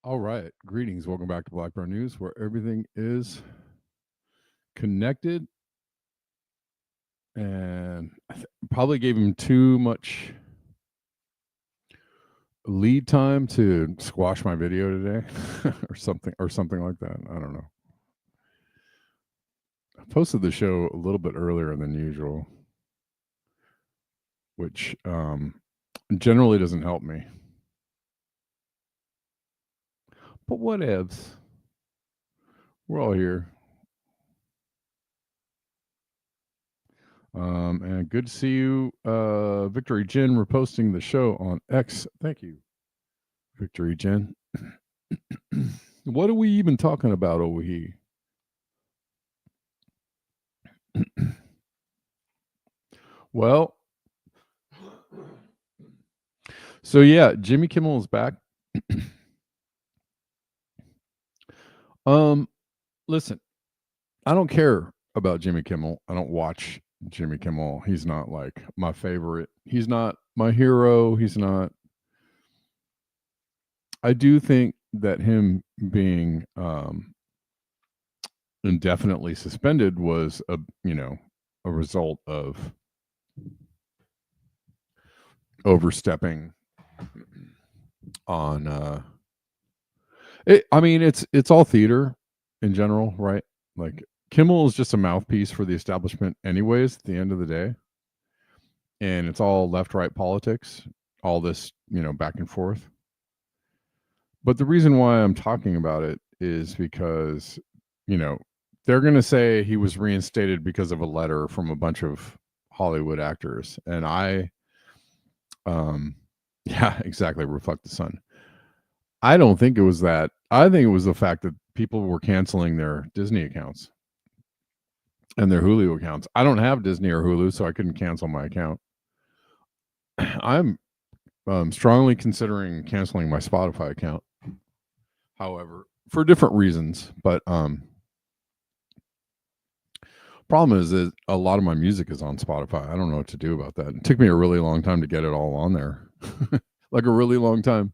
All right. Greetings. Welcome back to Blackburn News, where everything is connected. And I probably gave him too much lead time to squash my video today or something like that. I don't know. I posted the show a little bit earlier than usual, which generally doesn't help me. But whatevs. We're all here. And good to see you, Victory Jen, reposting the show on X. Thank you, Victory Jen. What are we even talking about over here? Well, so yeah, Jimmy Kimmel is back. Listen, I don't care about Jimmy Kimmel. I don't watch Jimmy Kimmel. He's not like my favorite. He's not my hero. He's not. I do think that him being indefinitely suspended was a result of overstepping on it's all theater in general, right? Like Kimmel is just a mouthpiece for the establishment anyways at the end of the day, and it's all left right politics, all this back and forth. But the reason why I'm talking about it is because they're going to say he was reinstated because of a letter from a bunch of Hollywood actors, and yeah, exactly, reflect the sun. I don't think it was that. I think it was the fact that people were canceling their Disney accounts and their Hulu accounts. I don't have Disney or Hulu, so I couldn't cancel my account. I'm strongly considering canceling my Spotify account, however, for different reasons. But problem is that a lot of my music is on Spotify. I don't know what to do about that. It took me a really long time to get it all on there, like a really long time.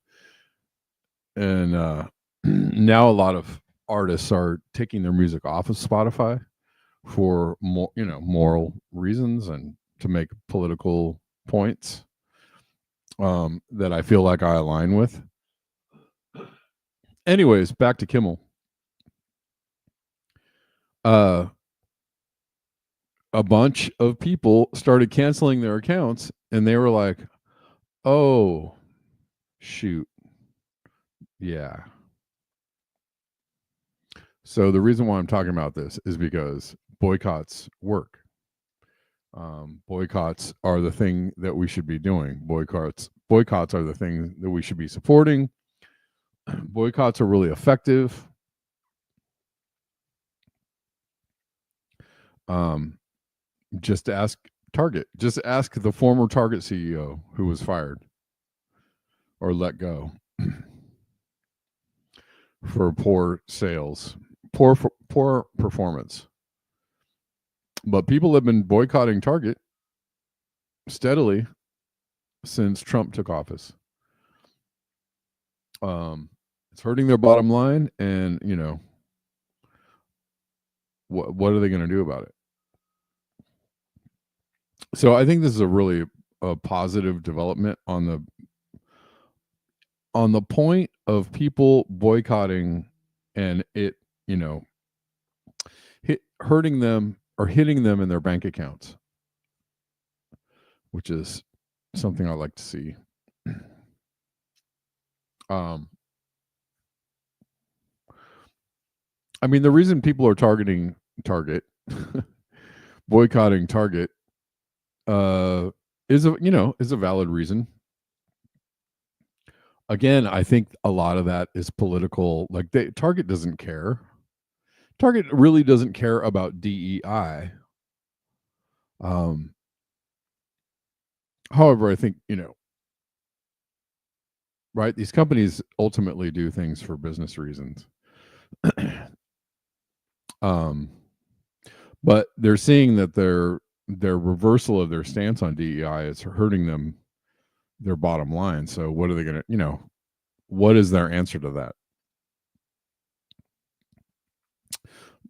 And now a lot of artists are taking their music off of Spotify for more, moral reasons and to make political points that I feel like I align with. Anyways, back to Kimmel. A bunch of people started canceling their accounts, and they were like, "Oh, shoot, yeah." So the reason why I'm talking about this is because boycotts work. Boycotts are the thing that we should be doing. Boycotts are the thing that we should be supporting. Boycotts are really effective. Just ask Target. Just ask the former Target CEO who was fired or let go for poor sales, poor performance. But people have been boycotting Target steadily since Trump took office. It's hurting their bottom line, and what are they going to do about it? So I think this is a really positive development on the point of people boycotting and it hurting them or hitting them in their bank accounts, which is something I like to see. I mean, the reason people are targeting Target, boycotting Target, is a valid reason. Again, I think a lot of that is political. Like Target doesn't care. Target really doesn't care about DEI. However, I think right, these companies ultimately do things for business reasons. But they're seeing that their reversal of their stance on DEI is hurting them, their bottom line. So what are they going to, what is their answer to that?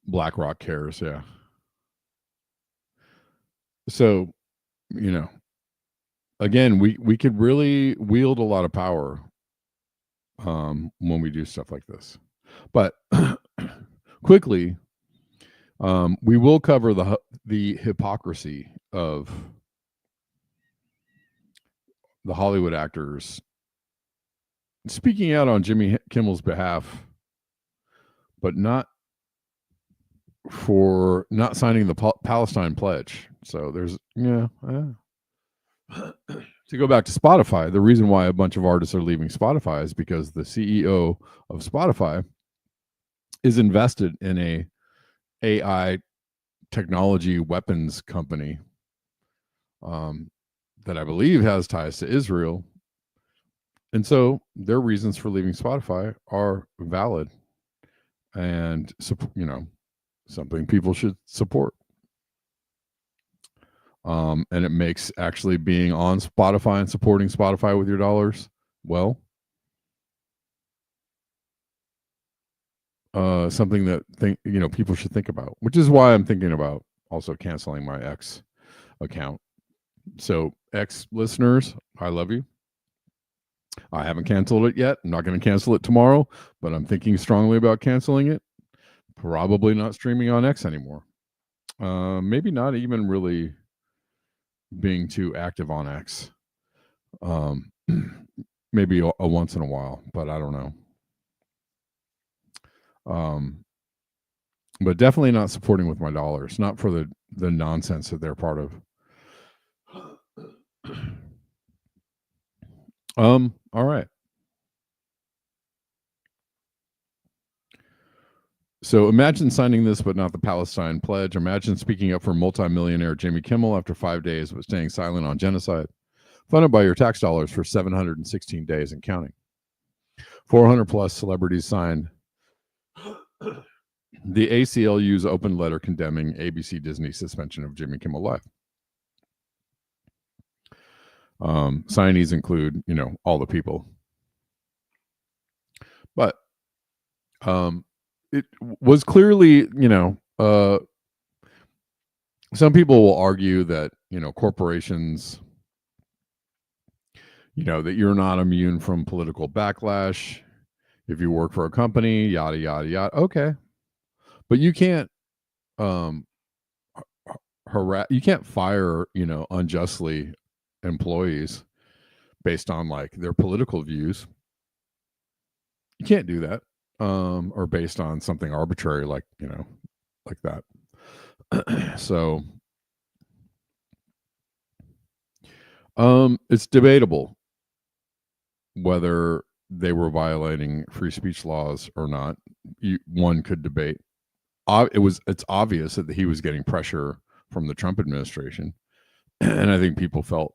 BlackRock cares, yeah. So, again, we could really wield a lot of power when we do stuff like this. But quickly, we will cover the hypocrisy of the Hollywood actors speaking out on Jimmy Kimmel's behalf, but not signing the Palestine pledge. So there's to go back to Spotify, the reason why a bunch of artists are leaving Spotify is because the CEO of Spotify is invested in a AI technology weapons company that I believe has ties to Israel. And so their reasons for leaving Spotify are valid and, something people should support. And it makes actually being on Spotify and supporting Spotify with your dollars, something that people should think about, which is why I'm thinking about also canceling my X account. So X listeners, I love you. I haven't canceled it yet. I'm not going to cancel it tomorrow, but I'm thinking strongly about canceling it. Probably not streaming on X anymore. Maybe not even really being too active on X. Maybe a once in a while, but I don't know. But definitely not supporting with my dollars, not for the nonsense that they're part of. All right. So imagine signing this, but not the Palestine pledge. Imagine speaking up for multimillionaire Jimmy Kimmel after 5 days, but staying silent on genocide. Funded by your tax dollars for 716 days and counting. 400 plus celebrities signed the ACLU's open letter condemning ABC Disney suspension of Jimmy Kimmel Live. Signees include, all the people. But it was clearly, some people will argue that, corporations, that you're not immune from political backlash if you work for a company, yada, yada, yada. Okay. But you can't you can't fire, unjustly employees based on like their political views. You can't do that. Or based on something arbitrary like that. So it's debatable whether they were violating free speech laws or not. One could debate. It's obvious that he was getting pressure from the Trump administration, and I think people felt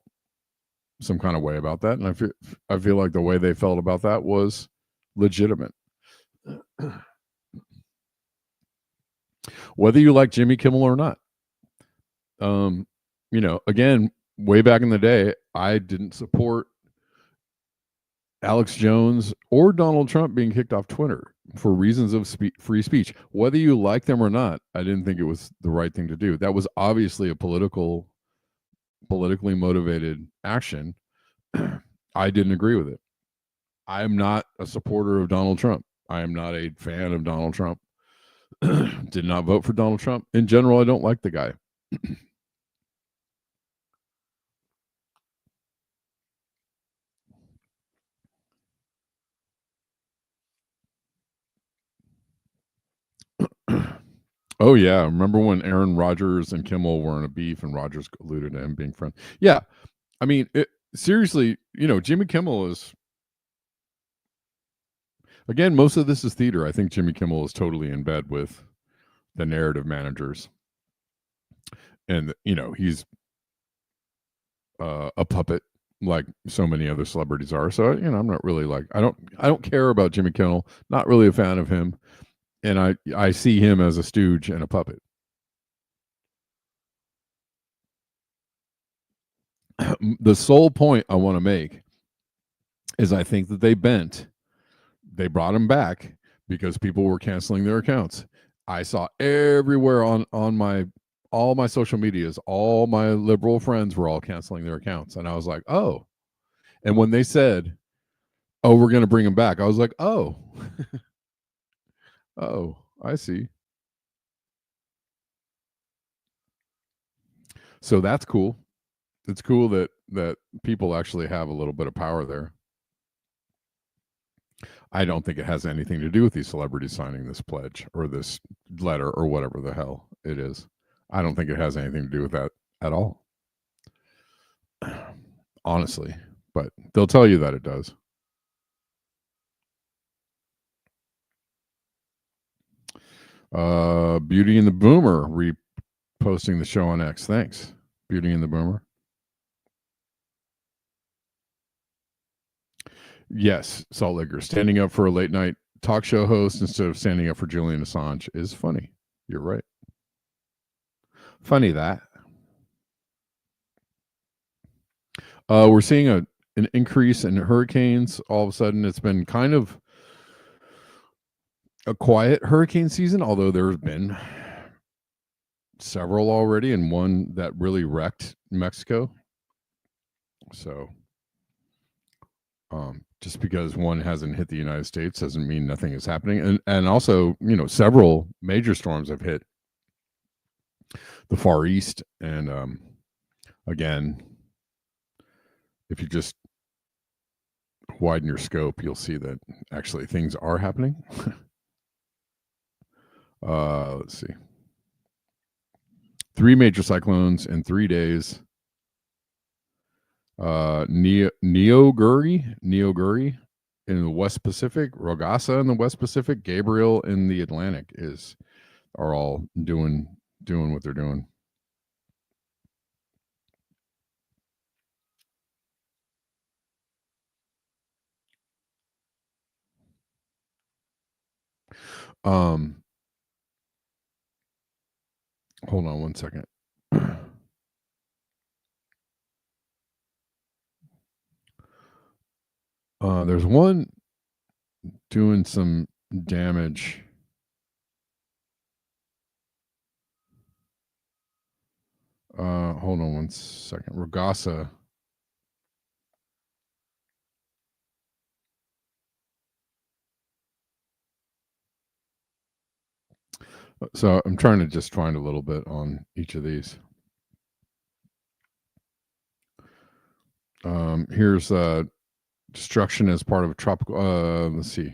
some kind of way about that. And I feel like the way they felt about that was legitimate. Whether you like Jimmy Kimmel or not, again, way back in the day, I didn't support Alex Jones or Donald Trump being kicked off Twitter for reasons of free speech. Whether you like them or not, I didn't think it was the right thing to do. That was obviously a politically motivated action. I didn't agree with it. I am not a supporter of Donald Trump. I am not a fan of Donald Trump. Did not vote for Donald Trump. In general, I don't like the guy. Oh yeah, remember when Aaron Rodgers and Kimmel were in a beef and Rodgers alluded to him being friends? Yeah, I mean, seriously, Jimmy Kimmel is, again, most of this is theater. I think Jimmy Kimmel is totally in bed with the narrative managers, and he's a puppet like so many other celebrities are. So I'm not really like I don't care about Jimmy Kimmel. Not really a fan of him. And I see him as a stooge and a puppet. The sole point I want to make is I think that they brought him back because people were canceling their accounts. I saw everywhere on all my social medias, all my liberal friends were all canceling their accounts. And I was like, oh. And when they said, Oh, we're gonna bring him back. I was like, oh, oh, I see. So that's cool. It's cool that people actually have a little bit of power there. I don't think it has anything to do with these celebrities signing this pledge or this letter or whatever the hell it is. I don't think it has anything to do with that at all. Honestly, but they'll tell you that it does. Beauty and the Boomer reposting the show on X. Thanks, Beauty and the Boomer. Yes, Salt Licker. Standing up for a late night talk show host instead of standing up for Julian Assange is funny. You're right. Funny that. We're seeing an increase in hurricanes. All of a sudden, it's been kind of a quiet hurricane season, although there's been several already, and one that really wrecked Mexico. So, just because one hasn't hit the United States doesn't mean nothing is happening. And also, several major storms have hit the Far East. And again, if you just widen your scope, you'll see that actually things are happening. Let's see. 3 major cyclones in 3 days. Neoguri in the West Pacific, Rogasa in the West Pacific, Gabriel in the Atlantic are all doing what they're doing. Hold on one second. There's one doing some damage. Hold on one second. Rogasa. So I'm trying to just find a little bit on each of these. Here's destruction as part of a tropical. Let's see.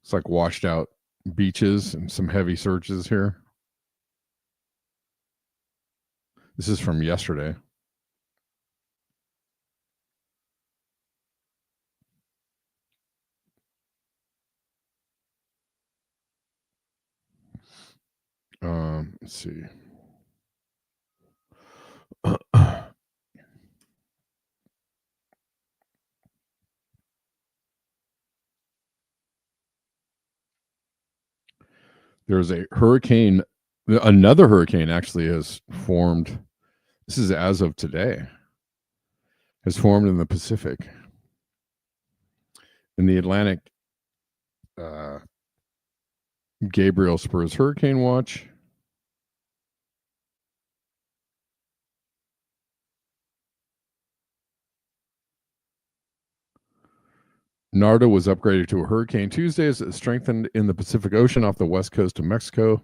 It's like washed out beaches and some heavy surges here. This is from yesterday. Let's see. There's a hurricane. Another hurricane actually has formed. This is as of today. Has formed in the Pacific. In the Atlantic, Gabriel spurs hurricane watch. Narda was upgraded to a hurricane Tuesday as it strengthened in the Pacific Ocean off the west coast of Mexico.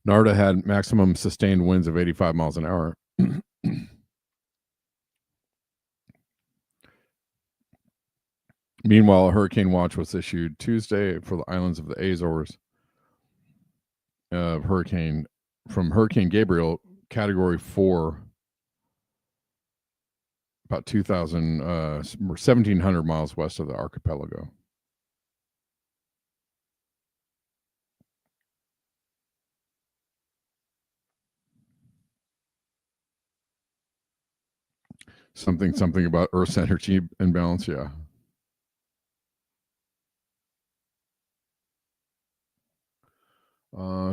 Narda had maximum sustained winds of 85 miles an hour. Meanwhile, a hurricane watch was issued Tuesday for the islands of the Azores. Hurricane Gabriel, Category 4, about 1,700 miles west of the archipelago. Something about Earth's energy imbalance, yeah.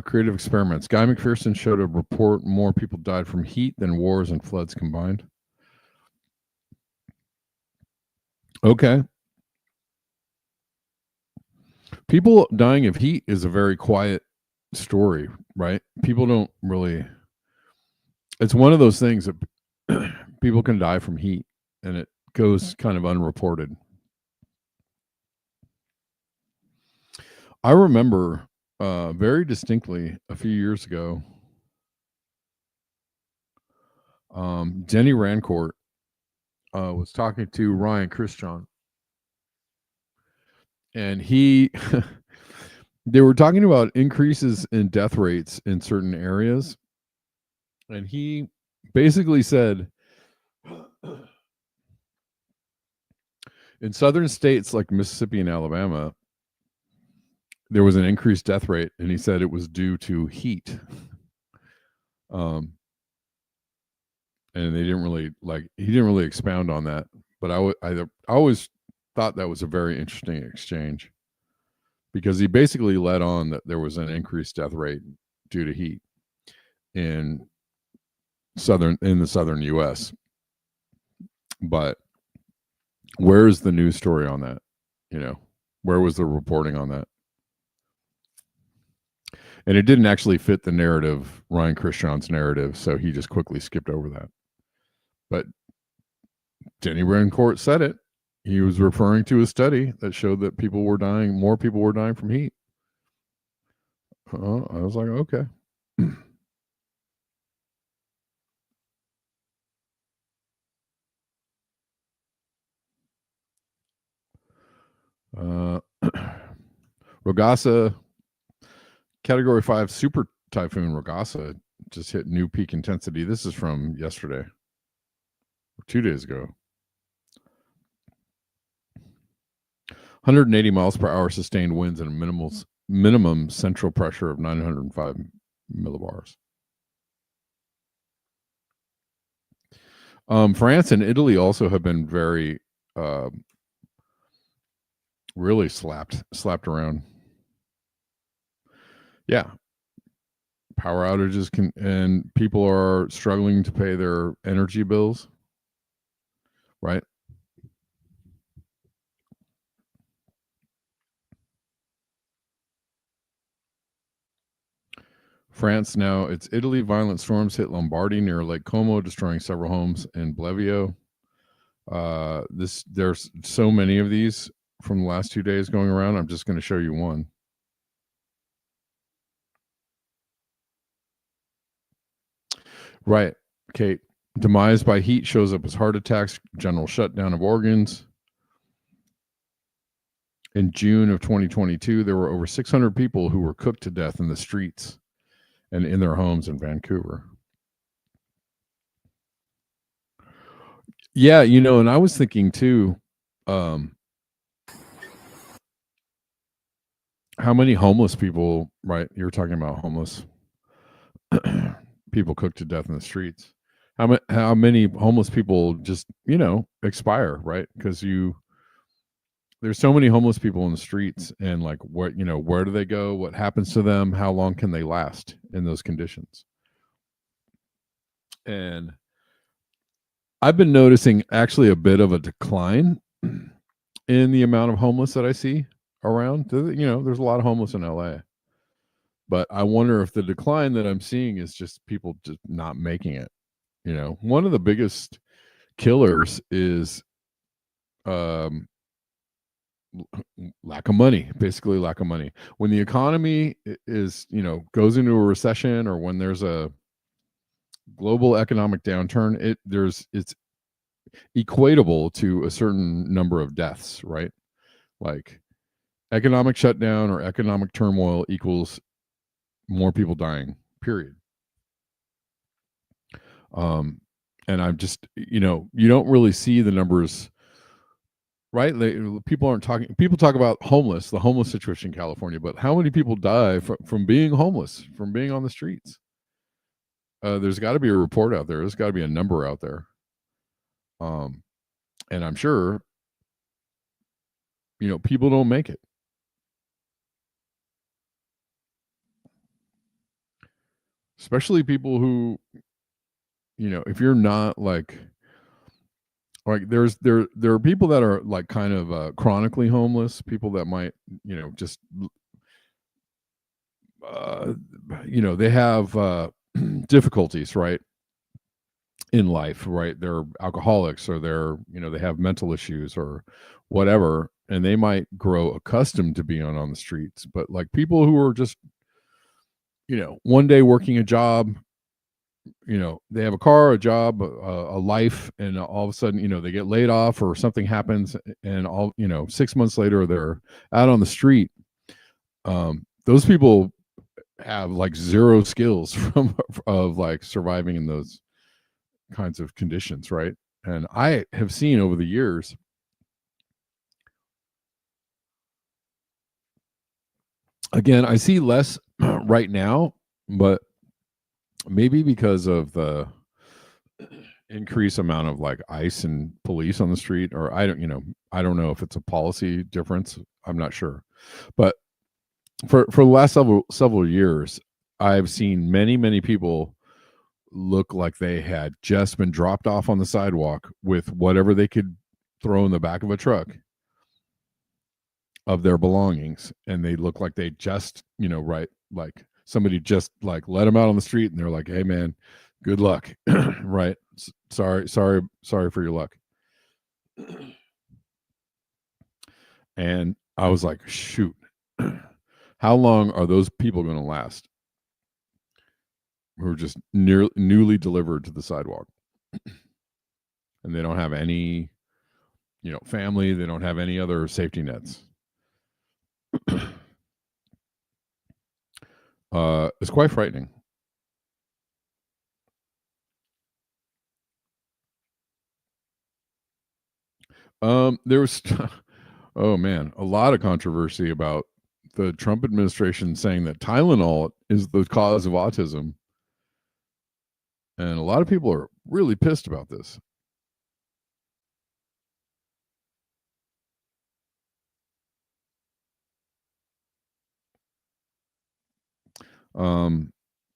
Creative experiments. Guy McPherson showed a report more people died from heat than wars and floods combined. Okay. People dying of heat is a very quiet story, right? People don't really. It's one of those things that people can die from heat, and it goes kind of unreported. I remember very distinctly a few years ago, Denny Rancourt was talking to Ryan Christian, and they were talking about increases in death rates in certain areas, and he basically said in southern states like Mississippi and Alabama, there was an increased death rate, and he said it was due to heat. And they didn't really he didn't really expound on that, but I always thought that was a very interesting exchange, because he basically led on that there was an increased death rate due to heat in the southern US. But where's the news story on that? Where was the reporting on that? And it didn't actually fit the narrative, Ryan Christian's narrative, so he just quickly skipped over that. But Denny Rancourt said it. He was referring to a study that showed that more people were dying from heat. I was like, okay. Rogasa, Category 5 super typhoon Rogasa just hit new peak intensity. This is from yesterday, or 2 days ago. 180 miles per hour sustained winds and a minimum central pressure of 905 millibars. France and Italy also have been very really slapped around. Yeah. Power outages and people are struggling to pay their energy bills, right? France now, it's Italy. Violent storms hit Lombardy near Lake Como, destroying several homes in Blevio. There's so many of these from the last 2 days going around. I'm just going to show you one. Right, Kate. Demise by heat shows up as heart attacks, general shutdown of organs. In June of 2022, there were over 600 people who were cooked to death in the streets and in their homes in Vancouver. Yeah, and I was thinking too, how many homeless people, right? You're talking about homeless people cooked to death in the streets. How many homeless people just, expire, right? Because there's so many homeless people in the streets, and where do they go? What happens to them? How long can they last in those conditions? And I've been noticing actually a bit of a decline in the amount of homeless that I see around. There's a lot of homeless in LA, but I wonder if the decline that I'm seeing is just people just not making it. One of the biggest killers is lack of money. Basically lack of money. When the economy is goes into a recession, or when there's a global economic downturn, it's equatable to a certain number of deaths, right? Like economic shutdown or economic turmoil equals more people dying, period. And I'm just, you don't really see the numbers, right? People talk about the homeless situation in California, but how many people die from being homeless, from being on the streets? There's got to be a report out there. There's got to be a number out there. And I'm sure, people don't make it. Especially people who, if you're not like there are people that are kind of chronically homeless, people that might, just, they have difficulties, right? in life, right? They're alcoholics, or they're, they have mental issues or whatever, and they might grow accustomed to being on the streets. But like people who are just, one day working a job, they have a car, a job, a life, and all of a sudden, they get laid off or something happens, and 6 months later they're out on the street. Those people have like zero skills of like surviving in those kinds of conditions, right? And I have seen over the years, again, I see less right now, but maybe because of the increased amount of like ICE and police on the street, or I don't know if it's a policy difference. I'm not sure, but for the last several years, I've seen many people look like they had just been dropped off on the sidewalk with whatever they could throw in the back of a truck of their belongings, and they look like they just, right, like somebody just like let them out on the street, and they're like, hey man, good luck. Right, sorry for your luck. And I was like, shoot, how long are those people going to last who are just newly delivered to the sidewalk, and they don't have any, family, they don't have any other safety nets? It's quite frightening. There was, oh man, a lot of controversy about the Trump administration saying that Tylenol is the cause of autism, and a lot of people are really pissed about this.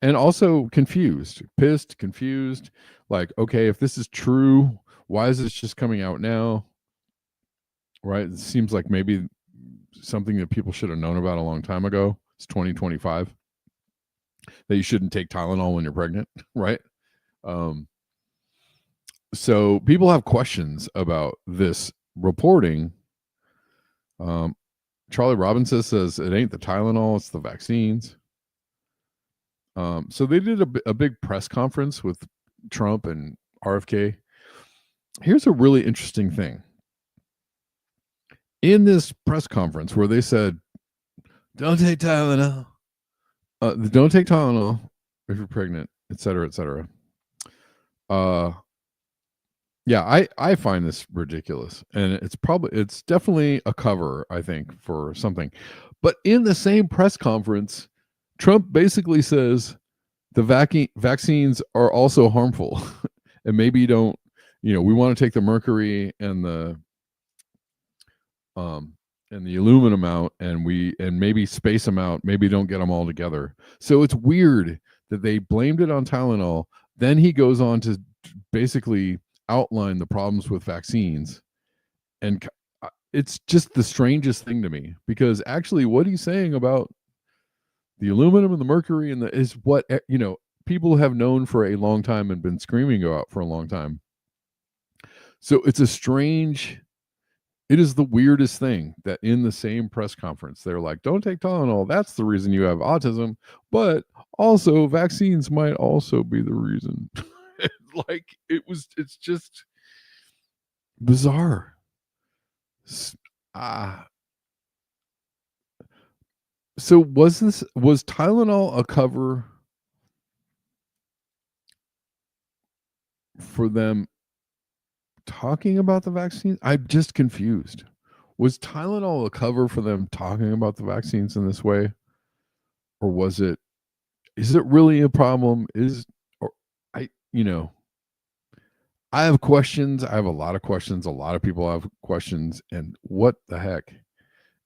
And also pissed, confused. Like, okay, if this is true, why is this just coming out now? Right? It seems like maybe something that people should have known about a long time ago. It's 2025, that you shouldn't take Tylenol when you're pregnant, right? So people have questions about this reporting. Charlie Robinson says it ain't the Tylenol, it's the vaccines. So they did a big press conference with Trump and RFK. Here's a really interesting thing. In this press conference where they said, don't take Tylenol, don't take Tylenol if you're pregnant, et cetera, et cetera. Yeah, I find this ridiculous, and it's definitely a cover, I think, for something. But in the same press conference, Trump basically says the vaccines are also harmful, and maybe you don't, we want to take the mercury and the aluminum out, and maybe space them out, maybe don't get them all together. So it's weird that they blamed it on Tylenol. Then he goes on to basically outline the problems with vaccines, and it's just the strangest thing to me, because actually what he's saying about the aluminum and the mercury is what people have known for a long time and been screaming about for a long time. So it is the weirdest thing that in the same press conference they're like, don't take Tylenol, that's the reason you have autism, but also vaccines might also be the reason. Like, it's just bizarre. So was Tylenol a cover for them talking about the vaccine? I'm just confused. Was Tylenol a cover for them talking about the vaccines in this way? Or is it really a problem? I, I have questions. I have a lot of questions. A lot of people have questions. And what the heck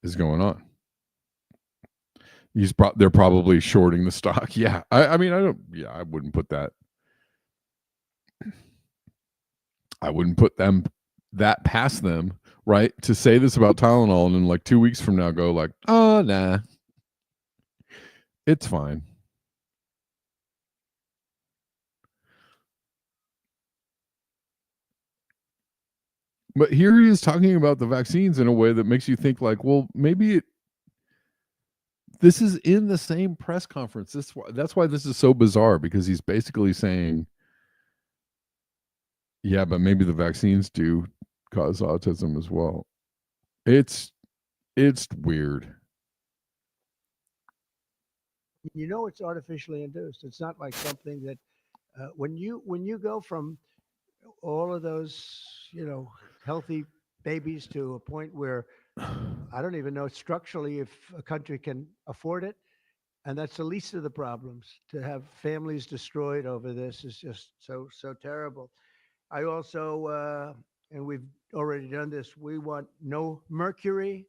is going on? They're probably shorting the stock. Yeah. I wouldn't put that. I wouldn't put that past them, right? To say this about Tylenol and then like 2 weeks from now go like, oh, nah, it's fine. But here he is talking about the vaccines in a way that makes you think like, well, maybe this is in the same press conference. That's why this is so bizarre, because he's basically saying, yeah, but maybe the vaccines do cause autism as well. It's weird. It's artificially induced. It's not like something that when you go from all of those healthy babies to a point where I don't even know structurally if a country can afford it. And that's the least of the problems. To have families destroyed over this is just so terrible. I also, and we've already done this, we want no mercury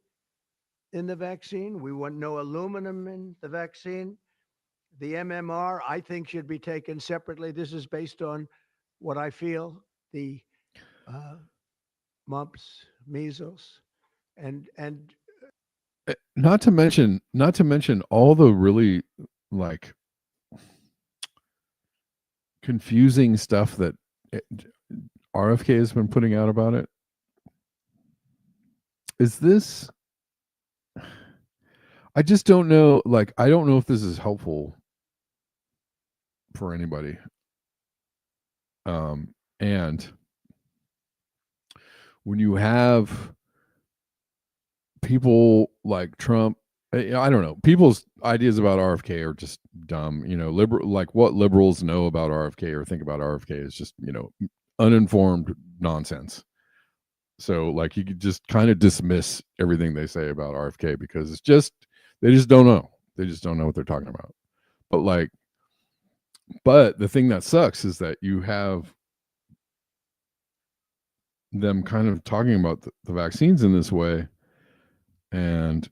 in the vaccine. We want no aluminum in the vaccine. The MMR, I think, should be taken separately. This is based on what I feel the uh, mumps, measles, and Not to mention all the really like confusing stuff that RFK has been putting out about it. Is this? I just don't know. Like, I don't know if this is helpful for anybody. And when you have people like Trump, I don't know, people's ideas about RFK are just dumb. Liberal, like what liberals know about RFK or think about RFK is just uninformed nonsense. So like you could just kind of dismiss everything they say about RFK because they just don't know. They just don't know what they're talking about. But the thing that sucks is that you have them kind of talking about the vaccines in this way, and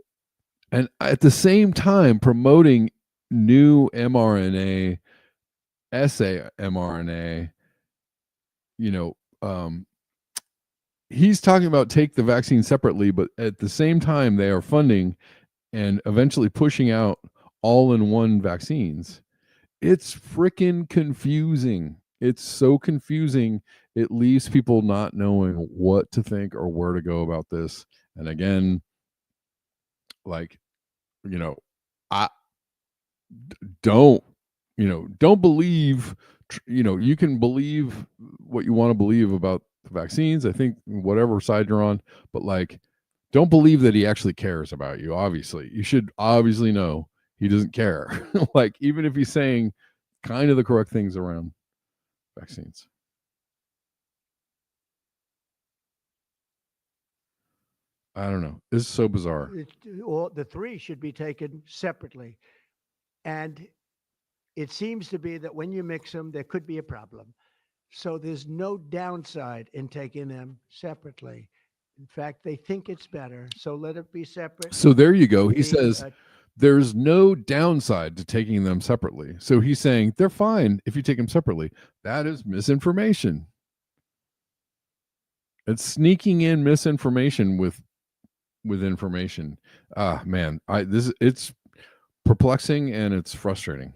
at the same time promoting new mRNA, mRNA. You know, he's talking about take the vaccine separately, but at the same time they are funding and eventually pushing out all-in-one vaccines. It's freaking confusing. It's so confusing. It leaves people not knowing what to think or where to go about this. And again, like, I don't, don't believe, you can believe what you want to believe about the vaccines. I think whatever side you're on, but like, don't believe that he actually cares about you. Obviously, you should obviously know he doesn't care. Like, even if he's saying kind of the correct things around vaccines. I don't know. This is so bizarre. all the three should be taken separately. And it seems to be that when you mix them, there could be a problem. So there's no downside in taking them separately. In fact, they think it's better. So let it be separate. So there you go. He says there's no downside to taking them separately. So he's saying they're fine if you take them separately. That is misinformation. It's sneaking in misinformation with information. Man, it's perplexing and it's frustrating.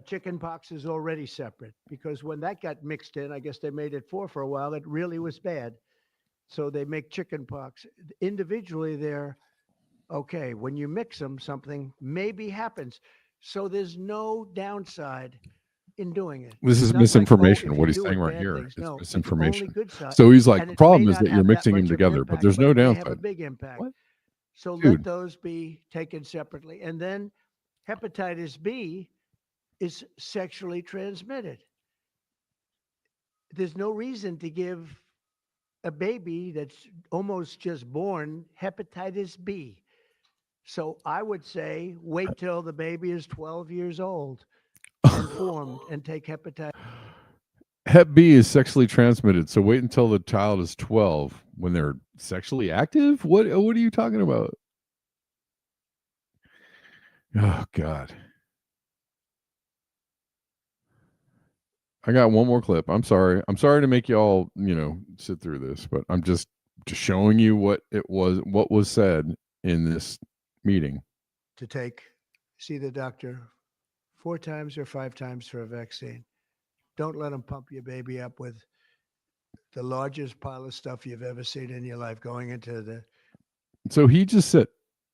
Chicken pox is already separate because when that got mixed in, I guess they made it four for a while. It really was bad. So they make chicken pox. Individually, they're okay. When you mix them, something maybe happens. So there's no downside in doing it. This is misinformation. What he's saying right here is misinformation. So he's like, the problem is that you're mixing them together, but there's no downside. Have a big impact. What? So let those be taken separately. And then hepatitis B is sexually transmitted. There's no reason to give a baby that's almost just born hepatitis B. So I would say wait till the baby is 12 years old and formed and take hepatitis. Hep B is sexually transmitted, so wait until the child is 12 when they're sexually active? What are you talking about? Oh God. I got one more clip. I'm sorry. I'm sorry to make you all, sit through this, but I'm just showing you what was said in this meeting. To see the doctor 4 times or 5 times for a vaccine. Don't let them pump your baby up with the largest pile of stuff you've ever seen in your life going into the. So he just said,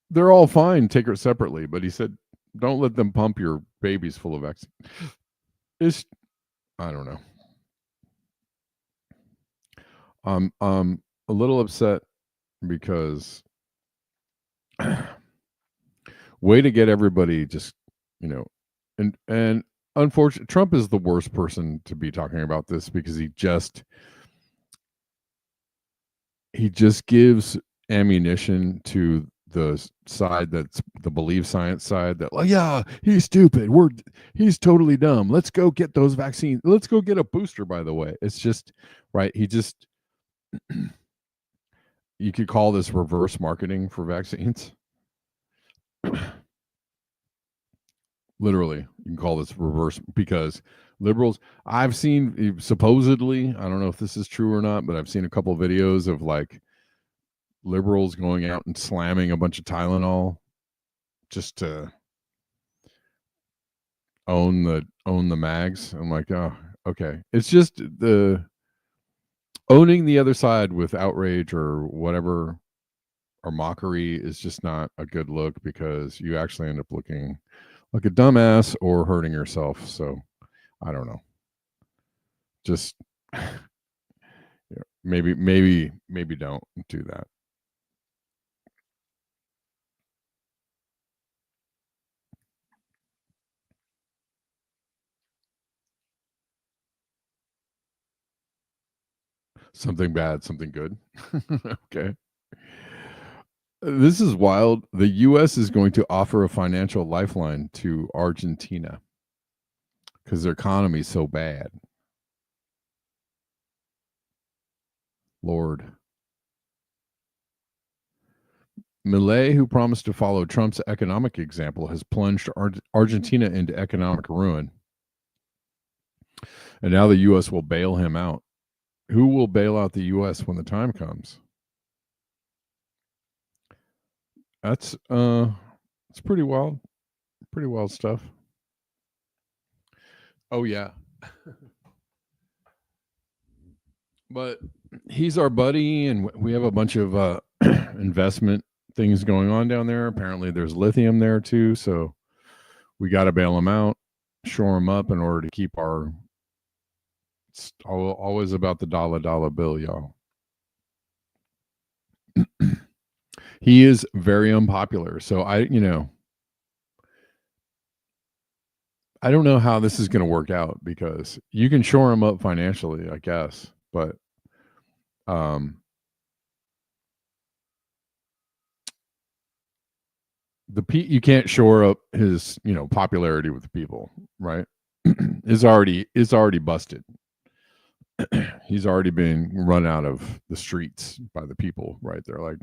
they're all fine, take it separately. But he said, don't let them pump your babies full of vaccine. It's, I don't know. I'm a little upset because way to get everybody just, and unfortunately, Trump is the worst person to be talking about this because he just gives ammunition to the side that's the believe science side that, like, yeah, he's stupid, he's totally dumb, let's go get those vaccines, let's go get a booster. By the way, it's just right, he just you could call this reverse marketing for vaccines. Literally, you can call this reverse, because liberals, I've seen, supposedly, I don't know if this is true or not, but I've seen a couple of videos of like liberals going out and slamming a bunch of Tylenol just to own the mags. I'm like, oh, okay. It's just the owning the other side with outrage or whatever, or mockery, is just not a good look, because you actually end up looking like a dumbass or hurting yourself. So I don't know. Just maybe don't do that. Something bad, something good. Okay. This is wild. The U.S. is going to offer a financial lifeline to Argentina because their economy is so bad. Lord. Milei, who promised to follow Trump's economic example, has plunged Argentina into economic ruin. And now the U.S. will bail him out. Who will bail out the U.S. when the time comes? That's it's pretty wild. Pretty wild stuff. Oh yeah. But he's our buddy, and we have a bunch of investment things going on down there. Apparently there's lithium there too, so we got to bail him out, shore him up in order to keep our, it's always about the dollar bill, y'all. He is very unpopular, so I don't know how this is going to work out, because you can shore him up financially, I guess, but you can't shore up his popularity with the people, right? is already busted. He's already been run out of the streets by the people, right? They're like,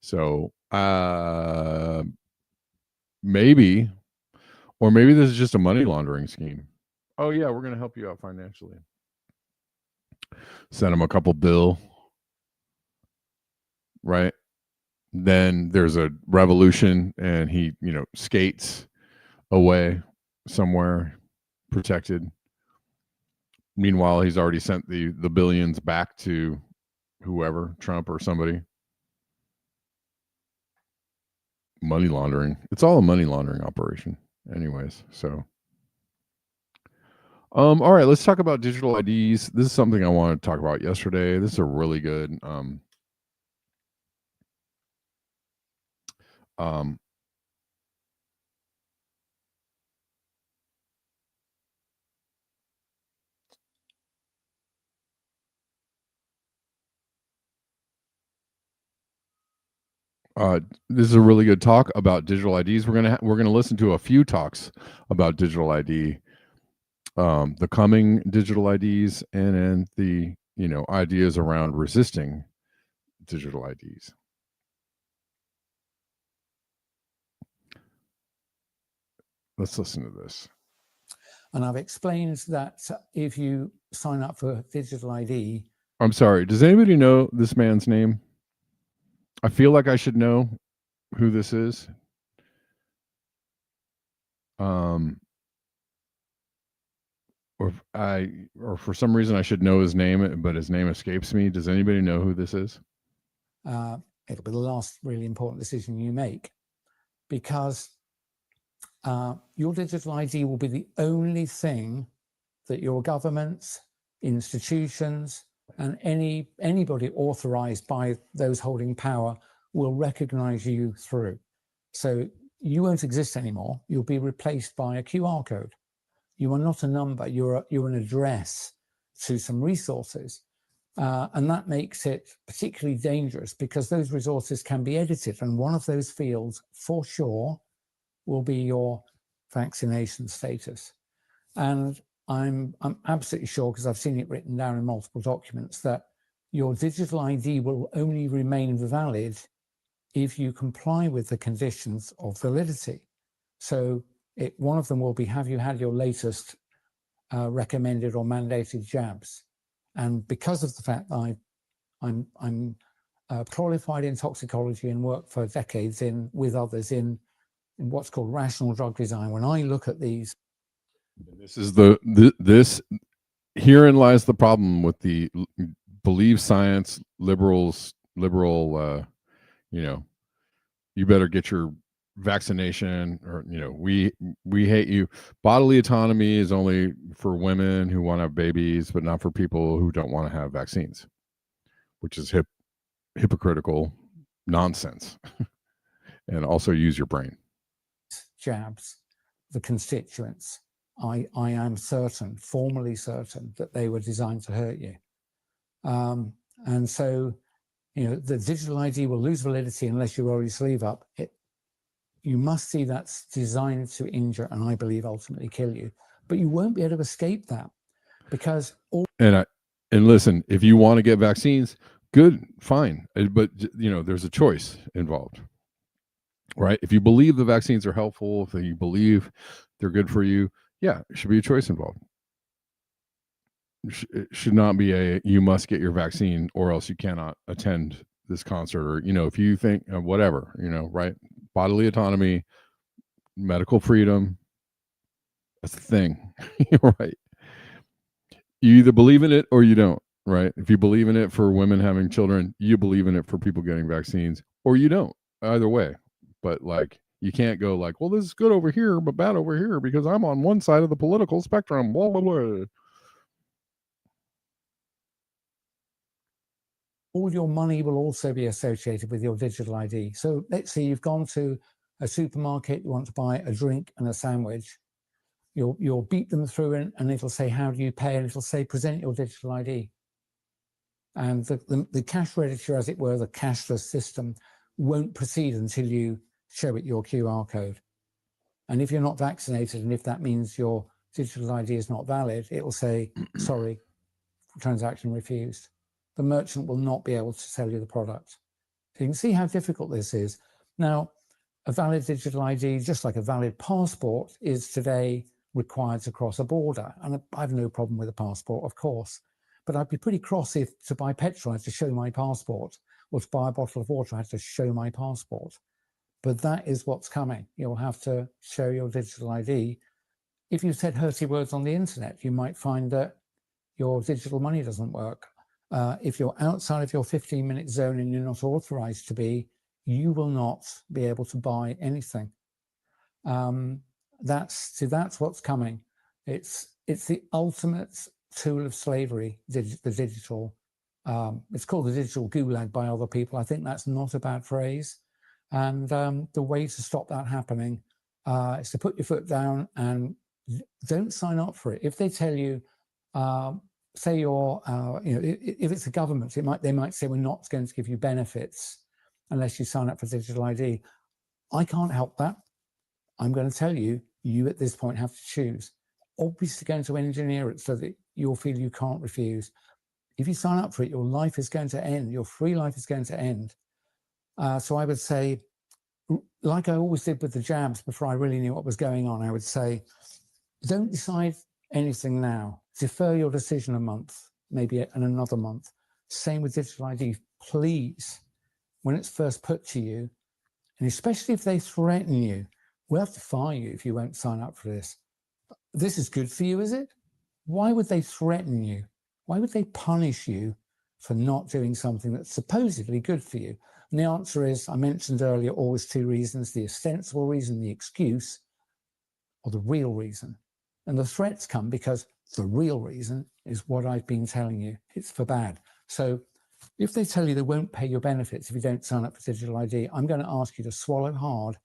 so maybe, or maybe this is just a money laundering scheme. Oh yeah, we're going to help you out financially. Send him a couple bill, right? Then there's a revolution and he, skates away somewhere protected. Meanwhile, he's already sent the billions back to whoever, Trump or somebody. Money laundering. It's all a money laundering operation anyways. So all right, let's talk about digital IDs. This is something I wanted to talk about yesterday. This is a really good this is a really good talk about digital IDs. We're gonna listen to a few talks about digital ID, the coming digital IDs, and the ideas around resisting digital IDs. Let's listen to this. And I've explained that if you sign up for digital ID. I'm sorry, does anybody know this man's name? I feel like I should know who this is. or for some reason I should know his name, but his name escapes me. Does anybody know who this is? It'll be the last really important decision you make, because your digital ID will be the only thing that your governments, institutions, and anybody authorized by those holding power will recognize you through. So you won't exist anymore. You'll be replaced by a QR code. You are not a number, you're an address to some resources. And that makes it particularly dangerous because those resources can be edited. And one of those fields, for sure, will be your vaccination status. And I'm absolutely sure, because I've seen it written down in multiple documents, that your digital ID will only remain valid if you comply with the conditions of validity. So one of them will be, have you had your latest recommended or mandated jabs? And because of the fact that I'm qualified in toxicology and worked for decades with others in what's called rational drug design, when I look at these, this is this herein lies the problem with the believe science liberal, you better get your vaccination, or we hate you. Bodily autonomy is only for women who want to have babies, but not for people who don't want to have vaccines, which is hypocritical nonsense. And also use your brain. Jabs, the constituents, I am certain, formally certain, that they were designed to hurt you. And so, the digital ID will lose validity unless you roll your sleeve up. You must see that's designed to injure and, I believe, ultimately kill you. But you won't be able to escape that, because and listen, if you want to get vaccines, good, fine. But there's a choice involved, right? If you believe the vaccines are helpful, if you believe they're good for you, yeah, it should be a choice involved. It should not be you must get your vaccine or else you cannot attend this concert, or if you think whatever, right? Bodily autonomy, medical freedom, that's the thing. Right? You either believe in it or you don't, right? If you believe in it for women having children, you believe in it for people getting vaccines, or you don't. Either way. But you can't go well, this is good over here but bad over here because I'm on one side of the political spectrum, blah blah blah. All your money will also be associated with your digital ID. So let's say you've gone to a supermarket, you want to buy a drink and a sandwich. You'll beat them through and it'll say, how do you pay? And it'll say, present your digital ID. And the cash register, as it were, the cashless system, won't proceed until you show it your QR code. And if you're not vaccinated, and if that means your digital ID is not valid, it will say, sorry, transaction refused. The merchant will not be able to sell you the product. So you can see how difficult this is. Now, a valid digital ID, just like a valid passport, is today required to cross a border. And I have no problem with a passport, of course. But I'd be pretty cross if to buy petrol I had to show my passport, or to buy a bottle of water I had to show my passport. But that is what's coming. You'll have to show your digital ID. If you said hurty words on the internet, you might find that your digital money doesn't work. If you're outside of your 15-minute zone and you're not authorized to be, you will not be able to buy anything. That's what's coming. It's the ultimate tool of slavery, the digital. It's called the digital gulag by other people. I think that's not a bad phrase. And the way to stop that happening is to put your foot down and don't sign up for it. If they tell you, say you're, if it's a government, they might say, we're not going to give you benefits unless you sign up for digital ID. I can't help that. I'm going to tell you, you at this point have to choose. Obviously going to engineer it so that you'll feel you can't refuse. If you sign up for it, your life is going to end. Your free life is going to end. So I would say, like I always did with the jabs before I really knew what was going on, I would say, don't decide anything now. Defer your decision a month, maybe in another month. Same with digital ID. Please, when it's first put to you, and especially if they threaten you, we'll have to fire you if you won't sign up for this. This is good for you, is it? why would they threaten you? Why would they punish you for not doing something that's supposedly good for you? And the answer is, I mentioned earlier, always two reasons: the ostensible reason, the excuse, or the real reason. And the threats come because the real reason is what I've been telling you. It's for bad. So if they tell you they won't pay your benefits if you don't sign up for digital ID, I'm going to ask you to swallow hard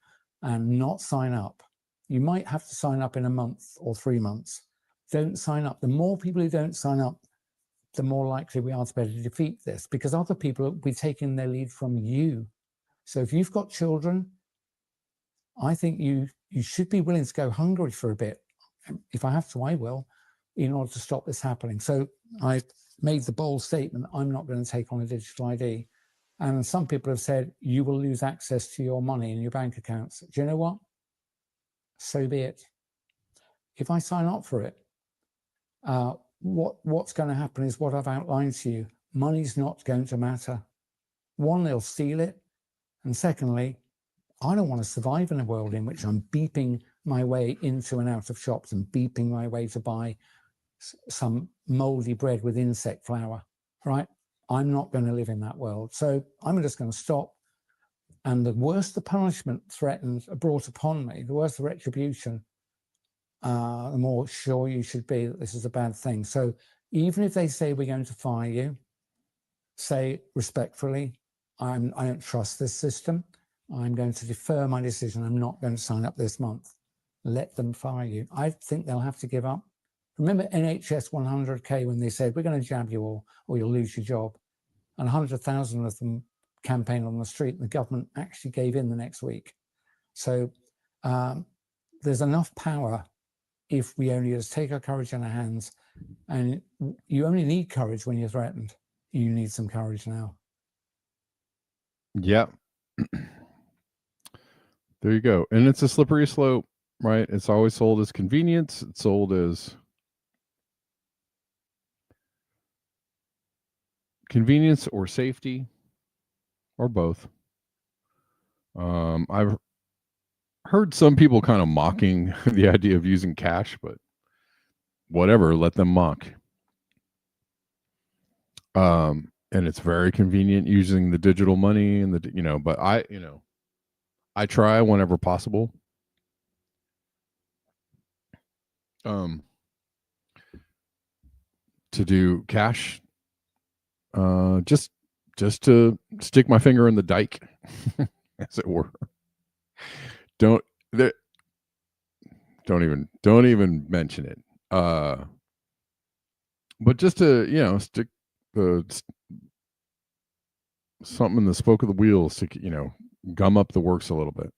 and not sign up. You might have to sign up in a month or 3 months. Don't sign up. The more people who don't sign up, the more likely we are to be able to defeat this, because other people will be taking their lead from you. So if you've got children, I think you should be willing to go hungry for a bit. If I have to, I will, in order to stop this happening. So I made the bold statement, I'm not going to take on a digital ID. And some people have said, you will lose access to your money in your bank accounts. Do you know what? So be it. If I sign up for it, what's going to happen is what I've outlined to you. Money's not going to matter. One, they'll steal it. And secondly, I don't want to survive in a world in which I'm beeping my way into and out of shops and beeping my way to buy some moldy bread with insect flour, right? I'm not going to live in that world. So I'm just going to stop. And the worse the punishment threatened brought upon me, the worse the retribution, the more sure you should be that this is a bad thing. So even if they say we're going to fire you, say respectfully, I don't trust this system. I'm going to defer my decision. I'm not going to sign up this month. Let them fire you. I think they'll have to give up. Remember NHS 100K when they said, we're going to jab you all or you'll lose your job. And 100,000 of them campaigned on the street. And the government actually gave in the next week. So there's enough power if we only just take our courage in our hands. And you only need courage when you're threatened. You need some courage now. Yeah. There you go. And it's a slippery slope, right? It's always sold as convenience. It's sold as convenience or safety or both. I've heard some people kind of mocking the idea of using cash, but whatever, let them mock. And it's very convenient using the digital money and the, but I try whenever possible. To do cash, just to stick my finger in the dike, as it were. Don't even mention it. But just to stick something in the spoke of the wheels to gum up the works a little bit,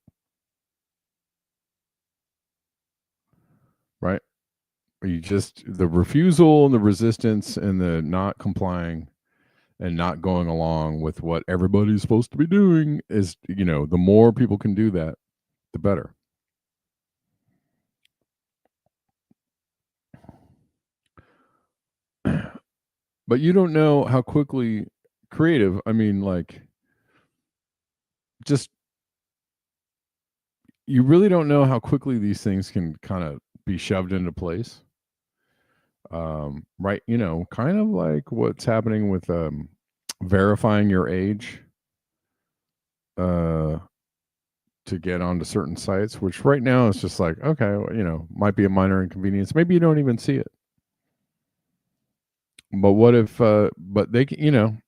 right? The refusal and the resistance and the not complying and not going along with what everybody's supposed to be doing is, the more people can do that, the better. But you don't know how quickly creative, you really don't know how quickly these things can kind of be shoved into place. Right. Kind of like what's happening with verifying your age to get onto certain sites, which right now is just like, okay, might be a minor inconvenience. Maybe you don't even see it. But what if, but they can,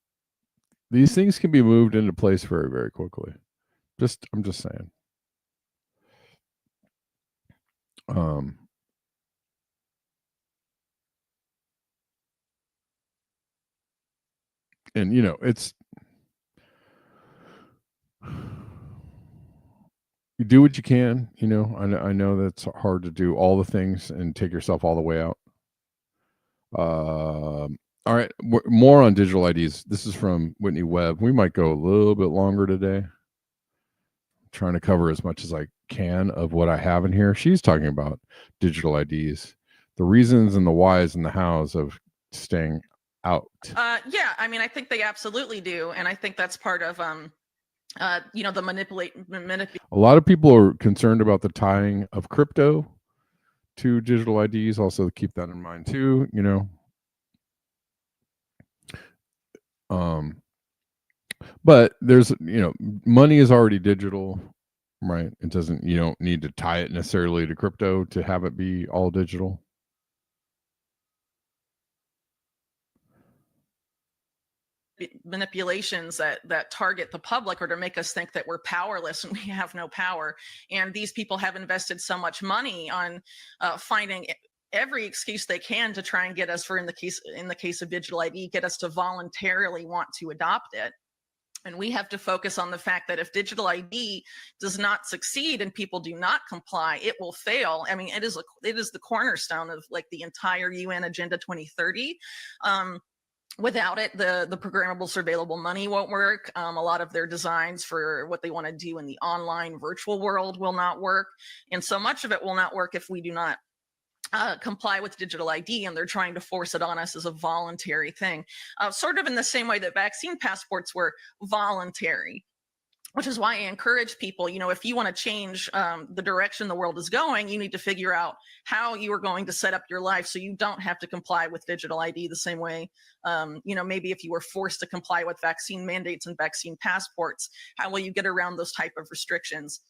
these things can be moved into place very, very quickly. I'm just saying. And it's, you do what you can, I know that's hard to do all the things and take yourself all the way out. All right, more on digital IDs. This is from Whitney Webb. We might go a little bit longer today. I'm trying to cover as much as I can of what I have in here. She's talking about digital IDs, the reasons and the whys and the hows of staying out. Yeah, I think they absolutely do, and I think that's part of the manipulate. A lot of people are concerned about the tying of crypto to digital IDs. Also keep that in mind too, you know. But there's, you know, money is already digital, right? It doesn't, you don't need to tie it necessarily to crypto to have it be all digital. Manipulations that target the public or to make us think that we're powerless and we have no power. And these people have invested so much money on finding every excuse they can to try and get us, in the case of digital ID, get us to voluntarily want to adopt it. And we have to focus on the fact that if digital ID does not succeed and people do not comply, it will fail. I mean, it is the cornerstone of like the entire UN Agenda 2030. Without it, the programmable surveillable money won't work. A lot of their designs for what they want to do in the online virtual world will not work. And so much of it will not work if we do not comply with digital ID, and they're trying to force it on us as a voluntary thing, sort of in the same way that vaccine passports were voluntary. Which is why I encourage people, you know, if you want to change the direction the world is going, you need to figure out how you are going to set up your life so you don't have to comply with digital ID the same way. You know, maybe if you were forced to comply with vaccine mandates and vaccine passports, how will you get around those type of restrictions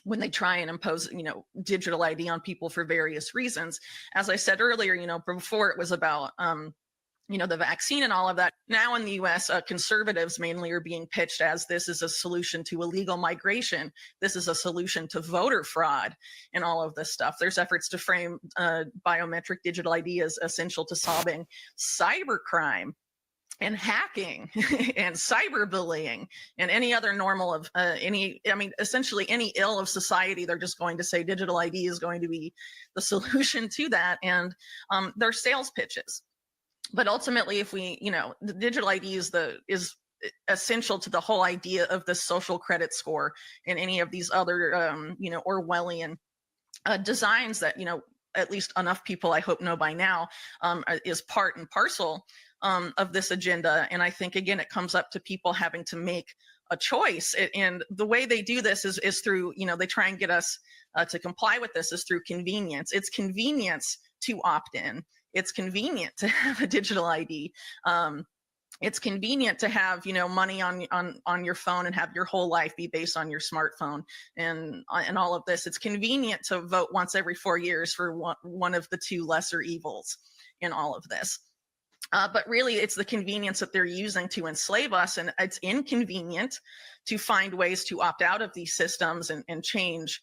when they try and impose, you know, digital ID on people for various reasons? As I said earlier, you know, before it was about you know, the vaccine and all of that. Now in the US, conservatives mainly are being pitched as this is a solution to illegal migration. This is a solution to voter fraud and all of this stuff. There's efforts to frame biometric digital ID as essential to solving cybercrime and hacking and cyberbullying and any other normal of essentially any ill of society. They're just going to say digital ID is going to be the solution to that. And they're sales pitches. But ultimately, if we, you know, the digital ID is essential to the whole idea of the social credit score and any of these other, you know, Orwellian designs that, you know, at least enough people I hope know by now, is part and parcel of this agenda. And I think, again, it comes up to people having to make a choice. And the way they do this is through, you know, they try and get us to comply with this is through convenience. It's convenience to opt in. It's convenient to have a digital ID. It's convenient to have, you know, money on your phone and have your whole life be based on your smartphone and all of this. It's convenient to vote once every 4 years for one of the two lesser evils in all of this. But really, it's the convenience that they're using to enslave us. And it's inconvenient to find ways to opt out of these systems and change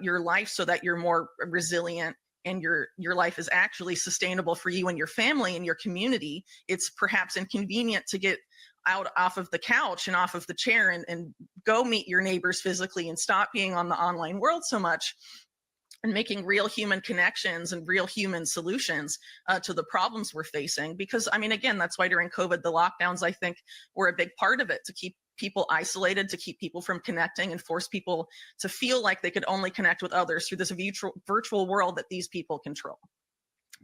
your life so that you're more resilient and your life is actually sustainable for you and your family and your community. It's perhaps inconvenient to get out off of the couch and off of the chair and go meet your neighbors physically and stop being on the online world so much and making real human connections and real human solutions to the problems we're facing. Because, I mean, again, that's why during COVID, the lockdowns, I think, were a big part of it, to keep people isolated, to keep people from connecting and force people to feel like they could only connect with others through this virtual world that these people control,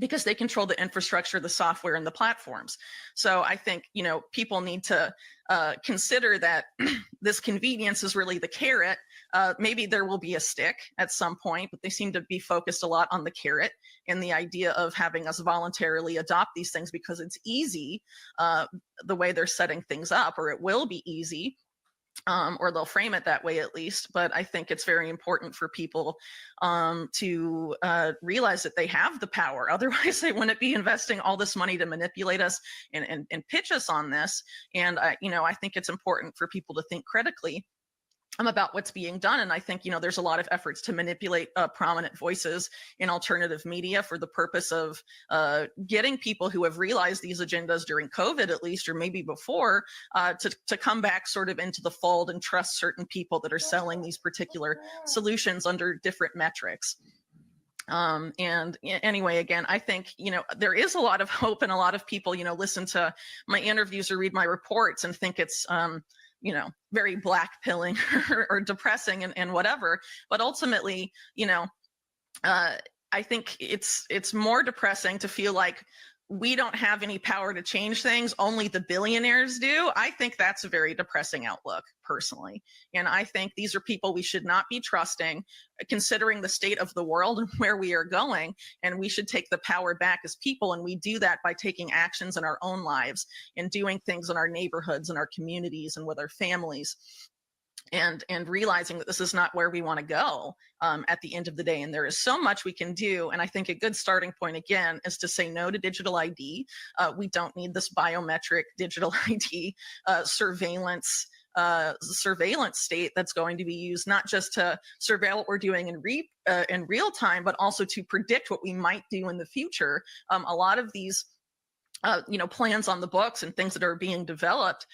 because they control the infrastructure, the software, and the platforms. So I think, you know, people need to consider that this convenience is really the carrot. Maybe there will be a stick at some point, but they seem to be focused a lot on the carrot and the idea of having us voluntarily adopt these things because it's easy, the way they're setting things up, or it will be easy. Or they'll frame it that way at least. But I think it's very important for people to realize that they have the power. Otherwise, they wouldn't be investing all this money to manipulate us and pitch us on this. And, you know, I think it's important for people to think critically about what's being done. And I think, you know, there's a lot of efforts to manipulate prominent voices in alternative media for the purpose of getting people who have realized these agendas during COVID, at least, or maybe before, to come back sort of into the fold and trust certain people that are selling these particular solutions under different metrics. And anyway, again, I think, you know, there is a lot of hope, and a lot of people, you know, listen to my interviews or read my reports and think it's, you know, very black pilling or depressing and whatever. But ultimately, you know, I think it's more depressing to feel like we don't have any power to change things, only the billionaires do, I think that's a very depressing outlook, personally. And I think these are people we should not be trusting, considering the state of the world and where we are going. And we should take the power back as people. And we do that by taking actions in our own lives and doing things in our neighborhoods and our communities and with our families. And realizing that this is not where we want to go at the end of the day. And there is so much we can do. And I think a good starting point, again, is to say no to digital ID. We don't need this biometric digital ID surveillance state that's going to be used not just to surveil what we're doing in real time, but also to predict what we might do in the future. A lot of these plans on the books and things that are being developed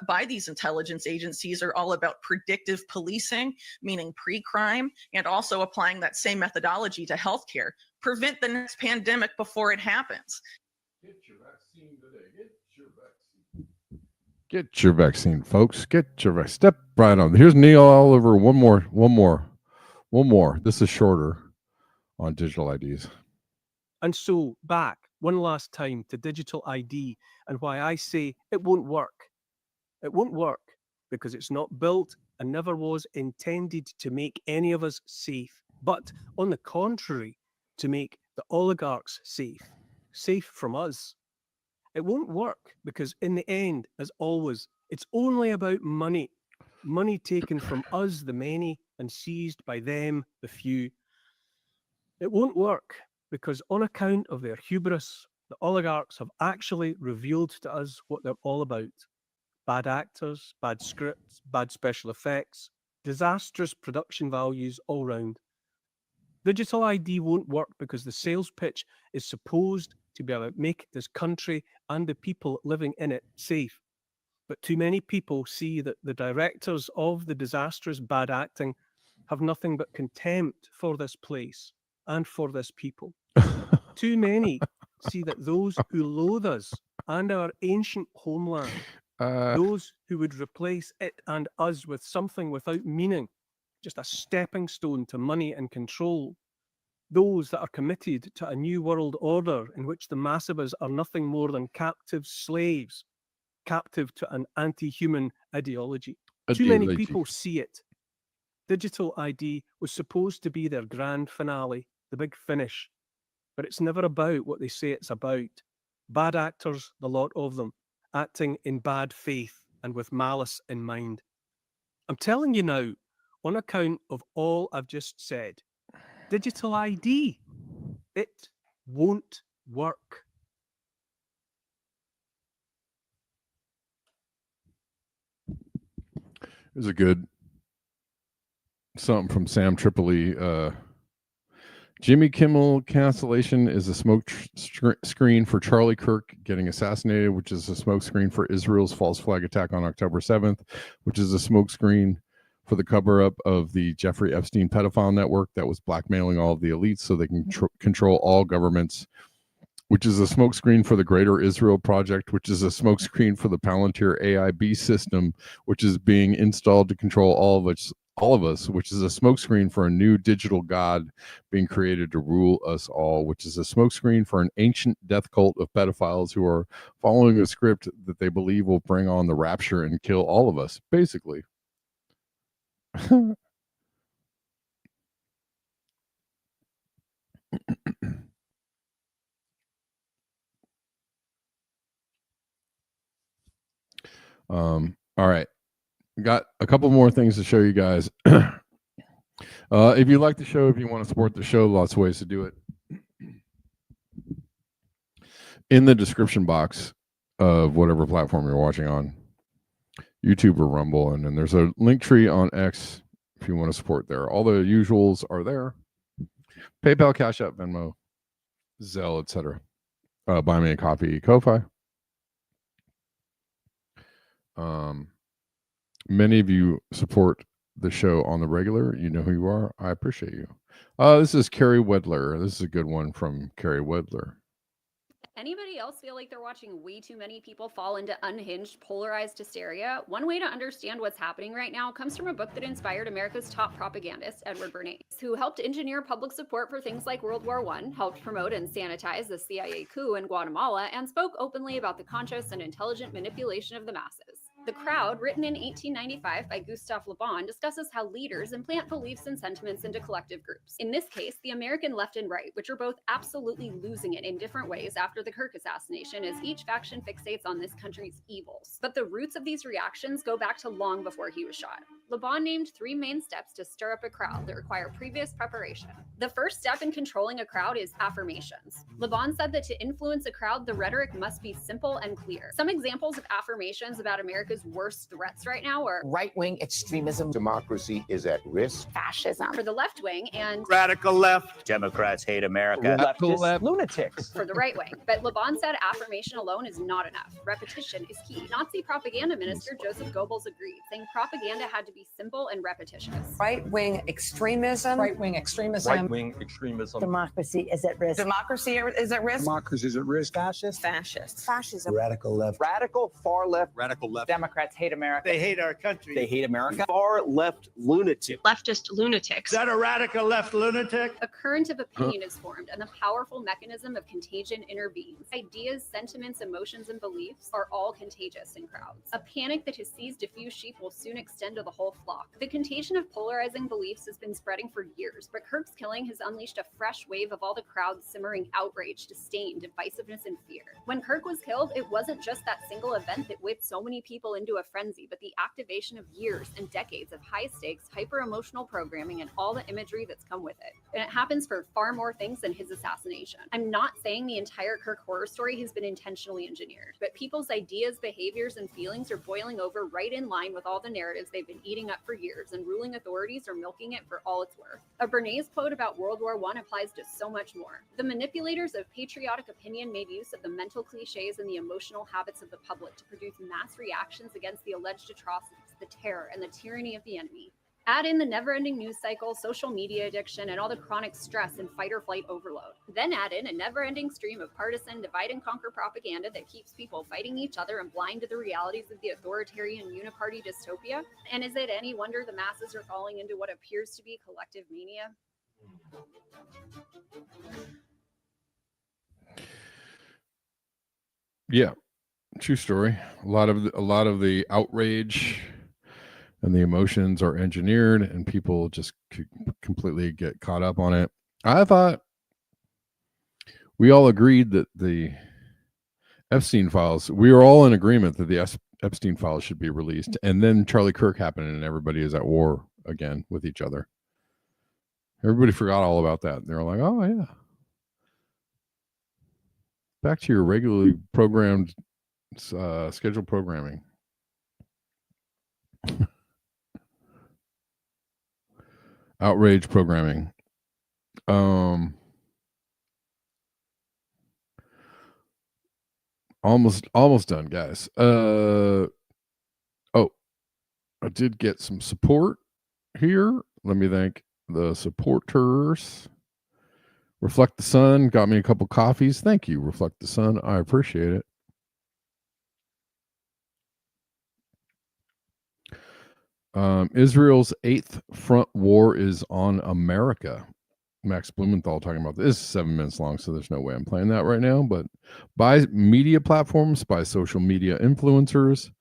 by these intelligence agencies are all about predictive policing, meaning pre-crime, and also applying that same methodology to healthcare. Prevent the next pandemic before it happens. Get your vaccine today. Get your vaccine. Get your vaccine, folks. Get your vaccine. Step right on. Here's Neil Oliver. One more. This is shorter on digital IDs. And so back one last time to digital ID and why I say it won't work. It won't work because it's not built and never was intended to make any of us safe, but on the contrary, to make the oligarchs safe from us. It won't work because in the end, as always, it's only about money taken from us, the many, and seized by them, the few. It won't work because on account of their hubris, the oligarchs have actually revealed to us what they're all about. Bad actors, bad scripts, bad special effects, disastrous production values all round. Digital ID won't work because the sales pitch is supposed to be about making this country and the people living in it safe. But too many people see that the directors of the disastrous bad acting have nothing but contempt for this place and for this people. Too many see that those who loathe us and our ancient homeland, those who would replace it and us with something without meaning, just a stepping stone to money and control, those that are committed to a new world order in which the mass of us are nothing more than captive slaves, captive to an anti-human ideology. Too many people see it. Digital ID was supposed to be their grand finale, the big finish. But it's never about what they say it's about. Bad actors, the lot of them, acting in bad faith and with malice in mind. I'm telling you now, on account of all I've just said, digital ID, it won't work. There's a good something from Sam Tripoli. Jimmy Kimmel cancellation is a smoke screen for Charlie Kirk getting assassinated, which is a smoke screen for Israel's false flag attack on October 7th, which is a smoke screen for the cover-up of the Jeffrey Epstein pedophile network that was blackmailing all of the elites so they can control all governments, which is a smoke screen for the Greater Israel Project, which is a smoke screen for the Palantir AIB system, which is being installed to control all of us, which is a smokescreen for a new digital god being created to rule us all, which is a smokescreen for an ancient death cult of pedophiles who are following a script that they believe will bring on the rapture and kill all of us, basically. All right. Got a couple more things to show you guys. If you like the show, if you want to support the show, lots of ways to do it. In the description box of whatever platform you're watching on, YouTube or Rumble, and then there's a link tree on X if you want to support there. All the usuals are there. PayPal, CashApp, Venmo, Zelle, etc. Buy me a coffee, Ko-Fi. Many of you support the show on the regular. You know who you are. I appreciate you. This is Carrie Wedler. This is a good one from Carrie Wedler. Anybody else feel like they're watching way too many people fall into unhinged, polarized hysteria? One way to understand what's happening right now comes from a book that inspired America's top propagandist, Edward Bernays, who helped engineer public support for things like World War I, helped promote and sanitize the CIA coup in Guatemala, and spoke openly about the conscious and intelligent manipulation of the masses. The Crowd, written in 1895 by Gustave Le Bon, discusses how leaders implant beliefs and sentiments into collective groups. In this case, the American left and right, which are both absolutely losing it in different ways after the Kirk assassination, as each faction fixates on this country's evils. But the roots of these reactions go back to long before he was shot. Le Bon named 3 main steps to stir up a crowd that require previous preparation. The first step in controlling a crowd is affirmations. Le Bon said that to influence a crowd, the rhetoric must be simple and clear. Some examples of affirmations about America's worst threats right now are right-wing extremism, democracy is at risk, fascism for the left wing and radical left, Democrats hate America, leftist left. Lunatics for the right wing. But Le Bon said affirmation alone is not enough. Repetition is key. Nazi propaganda minister Joseph Goebbels agreed, saying propaganda had to be simple and repetitious. Right-wing extremism. Right-wing extremism. right-wing extremism. Democracy is at risk. Democracy is at risk. democracy is at risk, Fascist. Fascists. Fascism. radical left, Radical far left. Radical left. Democrats hate America. They hate our country. They hate America. Far left lunatic. Leftist lunatics. Is that a radical left lunatic? A current of opinion is formed, and the powerful mechanism of contagion intervenes. Ideas, sentiments, emotions, and beliefs are all contagious in crowds. A panic that has seized a few sheep will soon extend to the whole flock. The contagion of polarizing beliefs has been spreading for years, but Kirk's killing has unleashed a fresh wave of all the crowd's simmering outrage, disdain, divisiveness, and fear. When Kirk was killed, it wasn't just that single event that whipped so many people into a frenzy, but the activation of years and decades of high-stakes, hyper-emotional programming and all the imagery that's come with it. And it happens for far more things than his assassination. I'm not saying the entire Kirk horror story has been intentionally engineered, but people's ideas, behaviors, and feelings are boiling over right in line with all the narratives they've been eating up for years, and ruling authorities are milking it for all it's worth. A Bernays quote about World War I applies to so much more. The manipulators of patriotic opinion made use of the mental cliches and the emotional habits of the public to produce mass reactions against the alleged atrocities, the terror, and the tyranny of the enemy. Add in the never-ending news cycle, social media addiction, and all the chronic stress and fight-or-flight overload. Then add in a never-ending stream of partisan divide-and-conquer propaganda that keeps people fighting each other and blind to the realities of the authoritarian uniparty dystopia. And is it any wonder the masses are falling into what appears to be collective mania? Yeah, true story. A lot of the outrage and the emotions are engineered, and people just completely get caught up on it. I thought we all agreed that the Epstein files, we were all in agreement that the Epstein files should be released, and then Charlie Kirk happened, and everybody is at war again with each other. Everybody forgot all about that. They were like, oh yeah, back to your regularly programmed scheduled programming. Outrage programming. Almost done, guys. I did get some support here. Let me thank the supporters. Reflect the Sun got me a couple coffees. Thank you, Reflect the Sun. I appreciate it. Israel's 8th front war is on America. Max Blumenthal talking about this. Is 7 minutes long, so there's no way I'm playing that right now. But by media platforms, by social media influencers,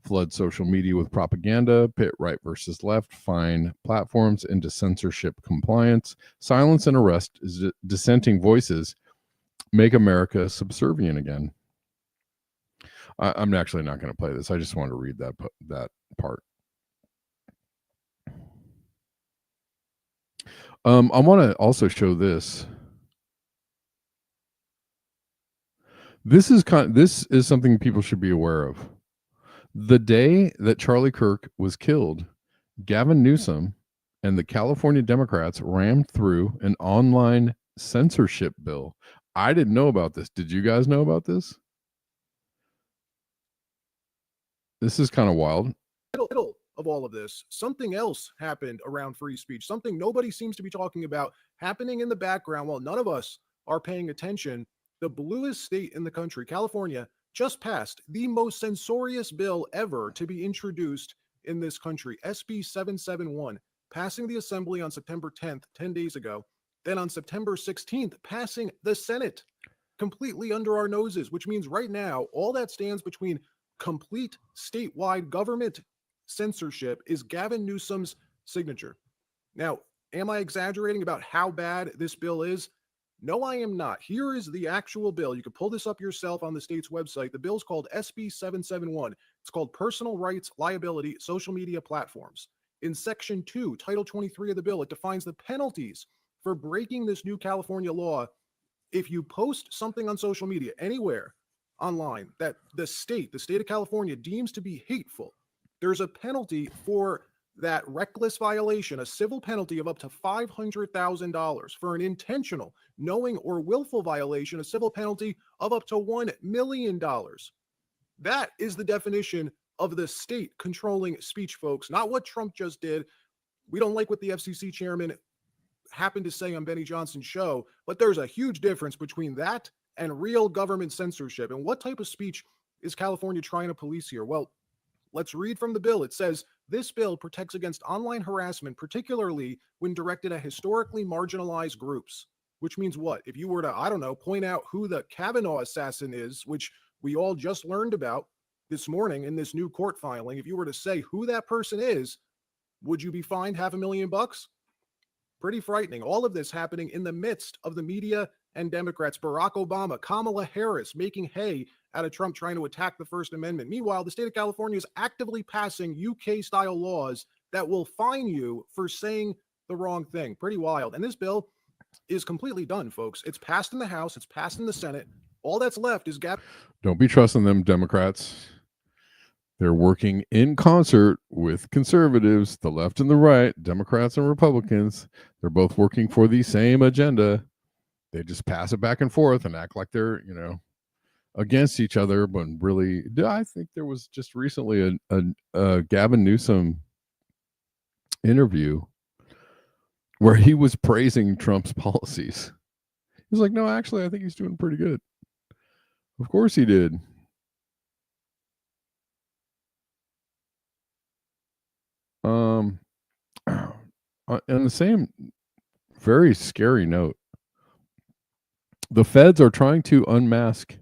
flood social media with propaganda, pit right versus left, fine platforms into censorship compliance, silence and arrest dissenting voices, make America subservient again. I'm actually not going to play this. I just want to read that part. I want to also show this. This is something people should be aware of. The day that Charlie Kirk was killed, Gavin Newsom and the California Democrats rammed through an online censorship bill. I didn't know about this. Did you guys know about this? This is kind of wild. Of all of this, something else happened around free speech, something nobody seems to be talking about happening in the background while none of us are paying attention. the bluest state in the country, California, just passed the most censorious bill ever to be introduced in this country, SB 771, passing the Assembly on September 10th, 10 days ago. Then on September 16th, passing the Senate completely under our noses, which means right now, all that stands between complete statewide government censorship is Gavin Newsom's signature. Now, am I exaggerating about how bad this bill is? No, I am not. Here is the actual bill. You can pull this up yourself on the state's website. The bill is called SB 771. It's called Personal Rights, Liability, Social Media Platforms. In Section 2, Title 23 of the bill, it defines the penalties for breaking this new California law. If you post something on social media anywhere online that the state of California deems to be hateful, there's a penalty for that reckless violation, a civil penalty of up to $500,000. For an intentional, knowing, or willful violation, a civil penalty of up to $1 million. That is the definition of the state controlling speech, folks, not what Trump just did. We don't like what the FCC chairman happened to say on Benny Johnson's show, but there's a huge difference between that and real government censorship. And what type of speech is California trying to police here? Well, let's read from the bill. It says, this bill protects against online harassment, particularly when directed at historically marginalized groups. Which means what? If you were to, I don't know, point out who the Kavanaugh assassin is, which we all just learned about this morning in this new court filing, if you were to say who that person is, would you be fined $500,000? Pretty frightening. All of this happening in the midst of the media and Democrats, Barack Obama, Kamala Harris making hay out of Trump trying to attack the First Amendment. Meanwhile, the state of California is actively passing UK-style laws that will fine you for saying the wrong thing. Pretty wild. And this bill is completely done, folks. It's passed in the House. It's passed in the Senate. All that's left is Don't be trusting them, Democrats. They're working in concert with conservatives, the left and the right, Democrats and Republicans. They're both working for the same agenda. They just pass it back and forth and act like they're, against each other. But really, I think there was just recently a Gavin Newsom interview where he was praising Trump's policies. He was like, no, actually, I think he's doing pretty good. Of course he did. On the same very scary note, the feds are trying to unmask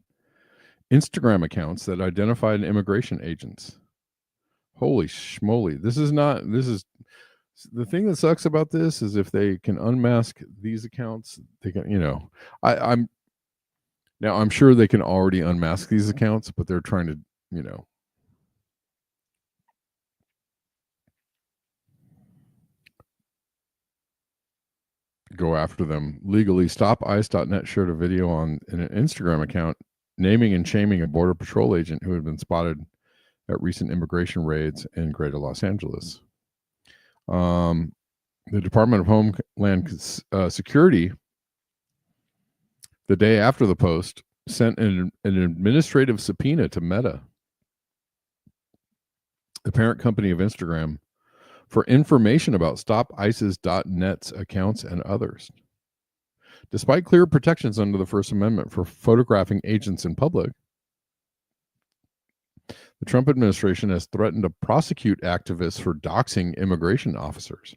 Instagram accounts that identified immigration agents. Holy schmoly. This is the thing that sucks about this is if they can unmask these accounts, they can, I'm sure they can already unmask these accounts, but they're trying to, go after them legally. StopIce.net shared a video on an Instagram account naming and shaming a Border Patrol agent who had been spotted at recent immigration raids in Greater Los Angeles. The Department of Homeland Security, the day after the post, sent an administrative subpoena to Meta, the parent company of Instagram, for information about StopICE.net's accounts and others. Despite clear protections under the First Amendment for photographing agents in public, the Trump administration has threatened to prosecute activists for doxing immigration officers.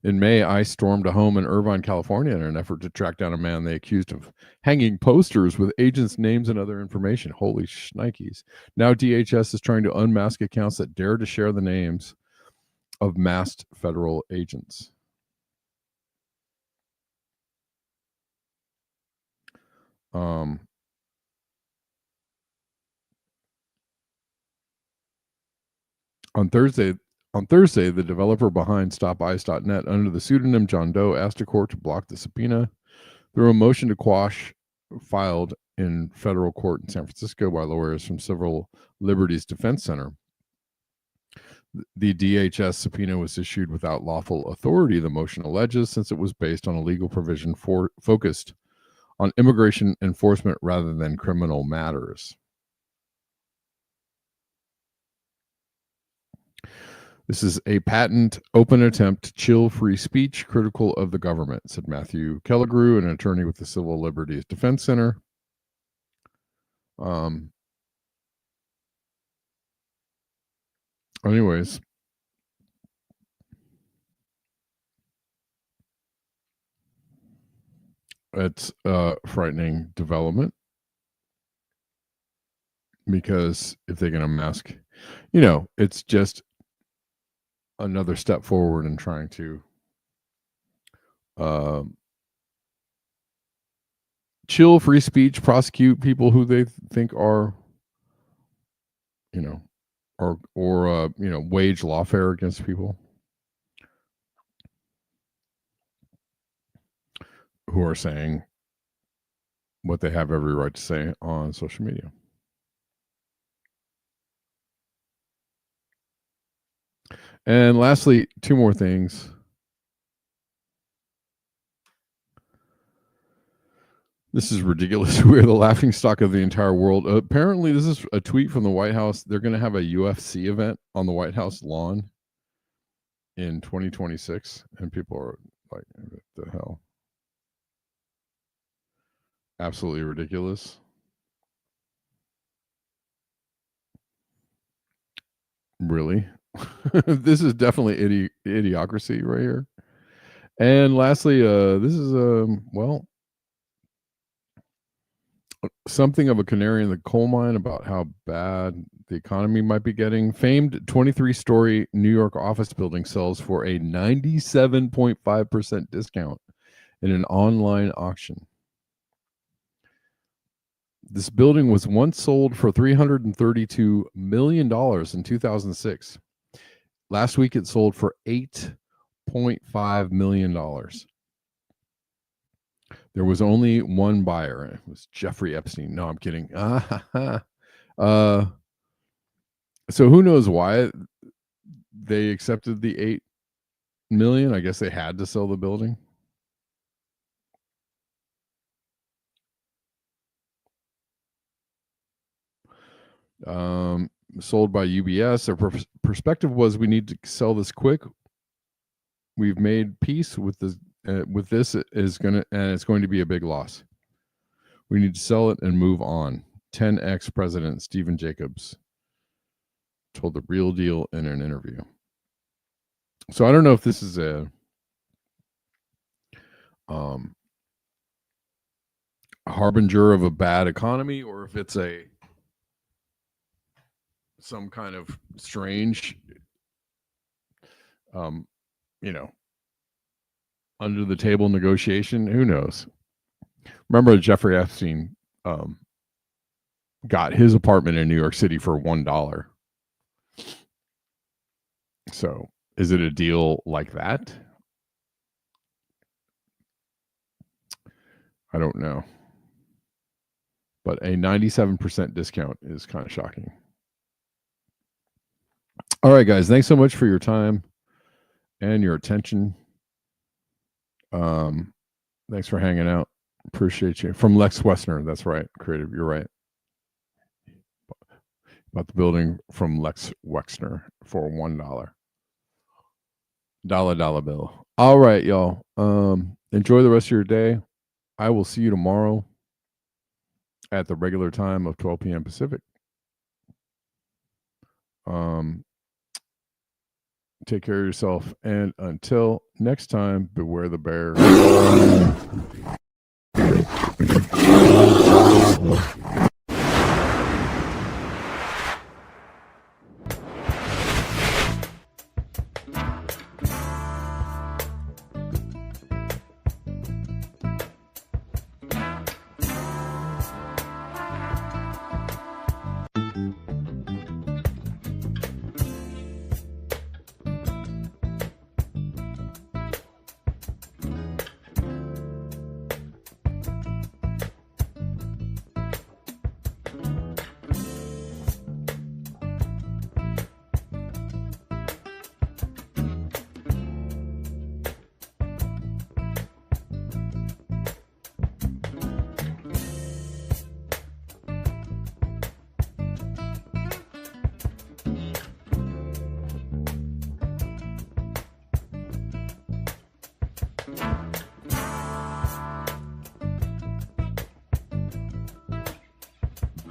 In May, ICE stormed a home in Irvine, California in an effort to track down a man they accused of hanging posters with agents' names and other information. Holy shnikes. Now DHS is trying to unmask accounts that dare to share the names of masked federal agents. On Thursday, the developer behind StopIce.net, under the pseudonym John Doe, asked a court to block the subpoena through a motion to quash filed in federal court in San Francisco by lawyers from Civil Liberties Defense Center. The DHS subpoena was issued without lawful authority, the motion alleges, since it was based on a legal provision focused on immigration enforcement rather than criminal matters. This is a patent open attempt to chill free speech critical of the government, said Matthew Kelligrew, an attorney with the Civil Liberties Defense Center. Anyways, it's a frightening development, because if they can unmask, it's just another step forward in trying to chill free speech, prosecute people who they think are, or wage lawfare against people who are saying what they have every right to say on social media. And lastly, two more things. This is ridiculous. We're the laughingstock of the entire world. Apparently, this is a tweet from the White House. They're going to have a UFC event on the White House lawn in 2026. And people are like, what the hell? Absolutely ridiculous. Really? This is definitely idiocracy right here. And lastly, this is something of a canary in the coal mine about how bad the economy might be getting. Famed 23-story New York office building sells for a 97.5% discount in an online auction. This building was once sold for $332 million in 2006. Last week, it sold for $8.5 million. There was only one buyer. It was Jeffrey Epstein. No, I'm kidding. So who knows why they accepted the $8 million? I guess they had to sell the building. Sold by UBS. Their perspective was, we need to sell this quick. We've made peace with this. It's going to be a big loss. We need to sell it and move on. 10X President Stephen Jacobs told The Real Deal in an interview. So I don't know if this is a harbinger of a bad economy, or if it's some kind of strange, under the table negotiation. Who knows? Remember, Jeffrey Epstein got his apartment in New York City for $1. So is it a deal like that? I don't know. But a 97% discount is kind of shocking. All right, guys. Thanks so much for your time and your attention. Thanks for hanging out. Appreciate you. From Lex Wessner. That's right. Creative. You're right. About the building from Lex Wexner for $1. Dollar bill. All right, y'all. Enjoy the rest of your day. I will see you tomorrow at the regular time of 12 p.m. Pacific. Take care of yourself, and until next time, beware the bear.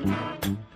Bye.